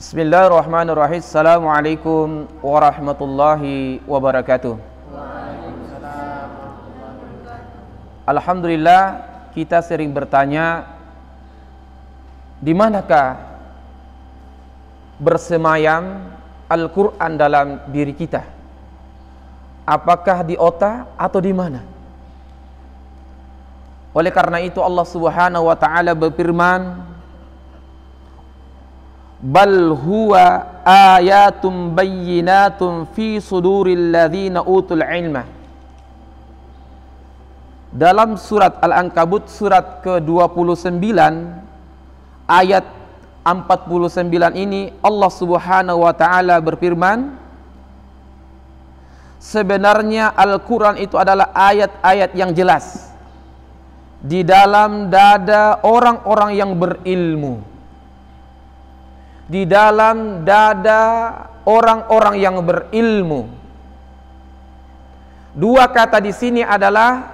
Bismillahirrahmanirrahim. Assalamualaikum warahmatullahi wabarakatuh. Alhamdulillah, kita sering bertanya, di manakah bersemayam Al-Quran dalam diri kita? Apakah di otak atau di mana? Oleh karena itu Allah Subhanahu wa taala berfirman, bal huwa ayatum bayyinatun fi suduril ladzina utul ilma. Dalam surat Al-Ankabut surat ke-29 ayat 49 ini Allah Subhanahu wa taala berfirman, sebenarnya Al-Quran itu adalah ayat-ayat yang jelas di dalam dada orang-orang yang berilmu, di dalam dada orang-orang yang berilmu. Dua kata di sini adalah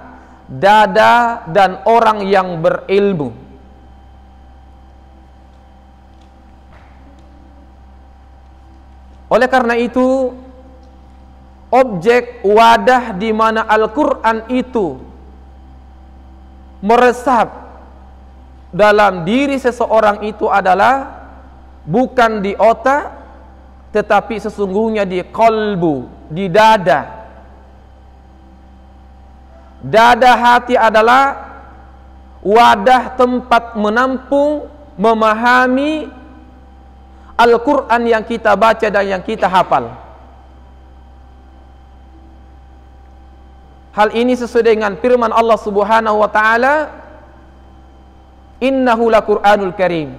dada dan orang yang berilmu. Oleh karena itu, objek wadah di mana Al-Quran itu meresap dalam diri seseorang itu adalah bukan di otak, tetapi sesungguhnya di qalbu, di dada. Dada hati adalah wadah tempat menampung, memahami Al-Quran yang kita baca dan yang kita hafal. Hal ini sesuai dengan firman Allah Subhanahu wa taala, innahu laqur'anul karim,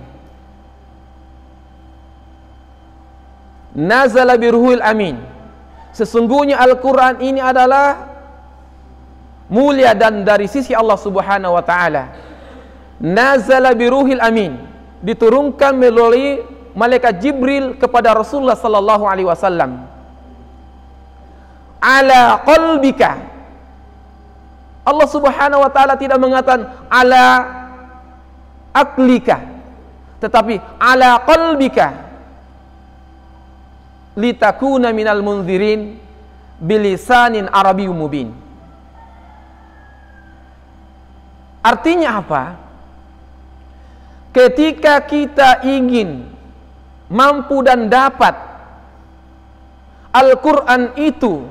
nazala biruhil amin. Sesungguhnya Al-Quran ini adalah mulia dan dari sisi Allah Subhanahu wa taala. Nazala biruhil amin, diturunkan melalui malaikat Jibril kepada Rasulullah sallallahu alaihi wasallam. Ala qalbika, Allah Subhanahu wa taala tidak mengatakan ala aklika, tetapi ala qalbika litakuna minal munzirin bilisanin arabiyyum mubin. Artinya apa? Ketika kita ingin mampu dan dapat Al-Quran itu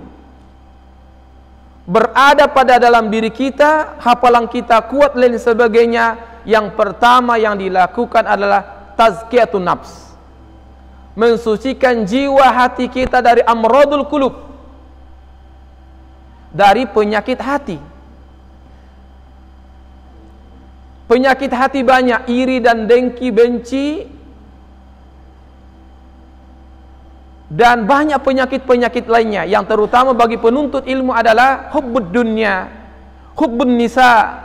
berada pada dalam diri kita, hafalan kita kuat dan sebagainya, yang pertama yang dilakukan adalah tazkiyatun nafs, mensucikan jiwa hati kita dari amradul qulub, dari penyakit hati. Penyakit hati banyak, iri dan dengki, benci, dan banyak penyakit-penyakit lainnya, yang terutama bagi penuntut ilmu adalah hubbud dunya, hubbun nisa,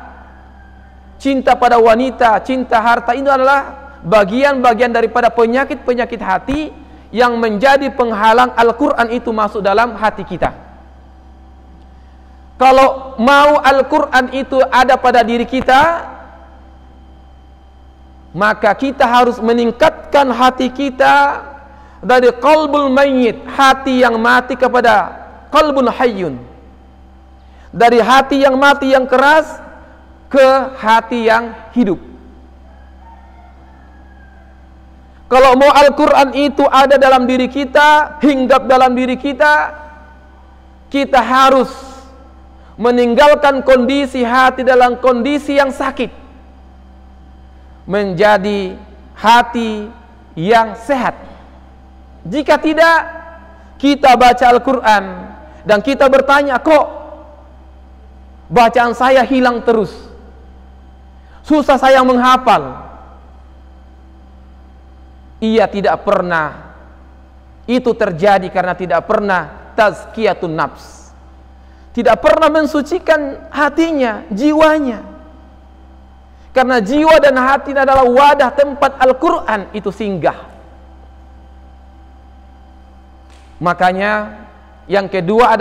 cinta pada wanita, cinta harta. Itu adalah bagian-bagian daripada penyakit-penyakit hati yang menjadi penghalang Al-Quran itu masuk dalam hati kita. Kalau mau Al-Quran itu ada pada diri kita, maka kita harus meningkatkan hati kita dari qalbul mayyit, hati yang mati, kepada qalbun hayyun, dari hati yang mati yang keras ke hati yang hidup. Kalau mau Al-Quran itu ada dalam diri kita, hinggap dalam diri kita, kita harus meninggalkan kondisi hati dalam kondisi yang sakit, menjadi hati yang sehat. Jika tidak, kita baca Al-Quran dan kita bertanya, kok bacaan saya hilang terus, susah saya menghafal. Ia tidak pernah itu terjadi karena tidak pernah tazkiyatun nafs, tidak pernah mensucikan hatinya, jiwanya. Karena jiwa dan hati adalah wadah tempat Al-Quran itu singgah. Makanya yang kedua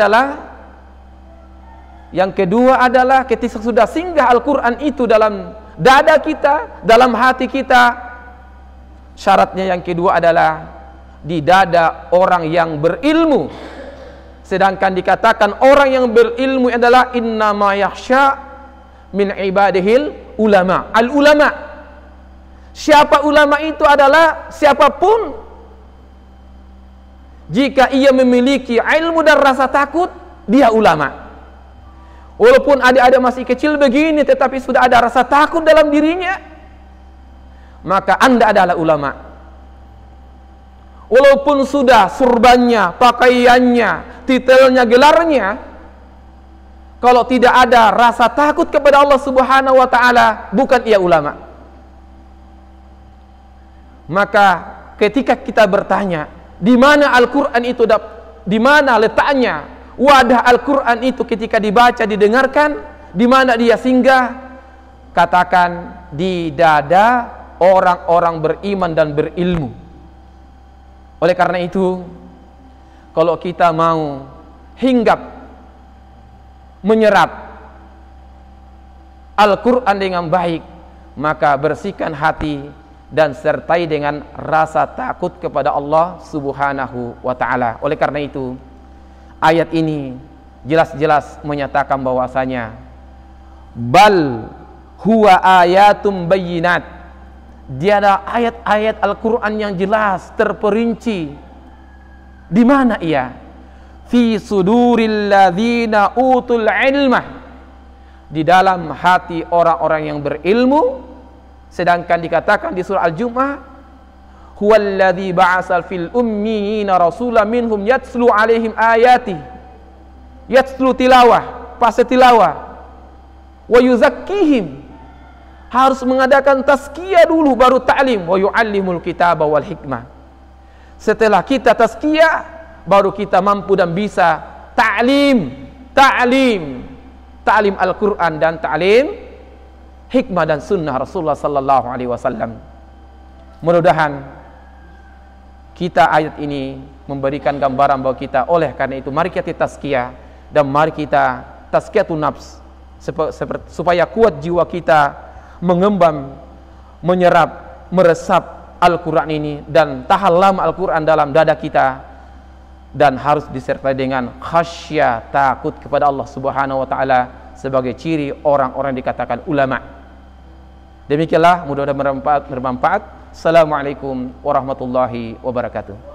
adalah ketika sudah singgah Al-Quran itu dalam dada kita, dalam hati kita, syaratnya yang kedua adalah di dada orang yang berilmu. Sedangkan dikatakan orang yang berilmu adalah innama yakhsha min ibadihil ulama. Al ulama. Siapa ulama itu adalah siapapun jika ia memiliki ilmu dan rasa takut, dia ulama. Walaupun adik-adik masih kecil begini tetapi sudah ada rasa takut dalam dirinya, maka Anda adalah ulama. Walaupun sudah surbannya, pakaiannya, titelnya, gelarnya, kalau tidak ada rasa takut kepada Allah Subhanahu wa taala, bukan ia ulama. Maka ketika kita bertanya, di mana Al-Qur'an itu, di mana letaknya wadah Al-Qur'an itu ketika dibaca, didengarkan, di mana dia singgah? Katakan di dada orang-orang beriman dan berilmu. Oleh karena itu, kalau kita mau hinggap menyerap Al-Quran dengan baik, maka bersihkan hati dan sertai dengan rasa takut kepada Allah Subhanahu wa ta'ala. Oleh karena itu, ayat ini jelas-jelas menyatakan bahwasanya bal huwa ayatum bayyinat. Dia ada ayat-ayat Al-Quran yang jelas, terperinci. Di mana ia? Fi suduril ladzina utul ilmah. Di dalam hati orang-orang yang berilmu. Sedangkan dikatakan di surah Al-Jumu'ah, huwallazi ba'asal fil ummiyina rasulan minhum yatslu alaihim ayati. Yatslu tilawah, fase tilawah. Wa yuzakkihim. Harus mengadakan tazkiyah dulu baru ta'lim. Wa yu'allimul kitaba wal hikmah. Setelah kita tazkiyah, baru kita mampu dan bisa ta'lim Al-Quran dan ta'lim hikmah dan sunnah Rasulullah sallallahu alaihi wasallam. Mudah-mudahan kita ayat ini memberikan gambaran bahwa kita, oleh karena itu mari kita tazkiyah dan mari kita tazkiyatun nafs supaya kuat jiwa kita mengembang, menyerap, meresap Al-Quran ini dan tahan lama Al-Quran dalam dada kita, dan harus disertai dengan khasyah, takut kepada Allah Subhanahu wa ta'ala sebagai ciri orang-orang yang dikatakan ulama. Demikianlah, mudah-mudahan bermanfaat. Assalamualaikum warahmatullahi wabarakatuh.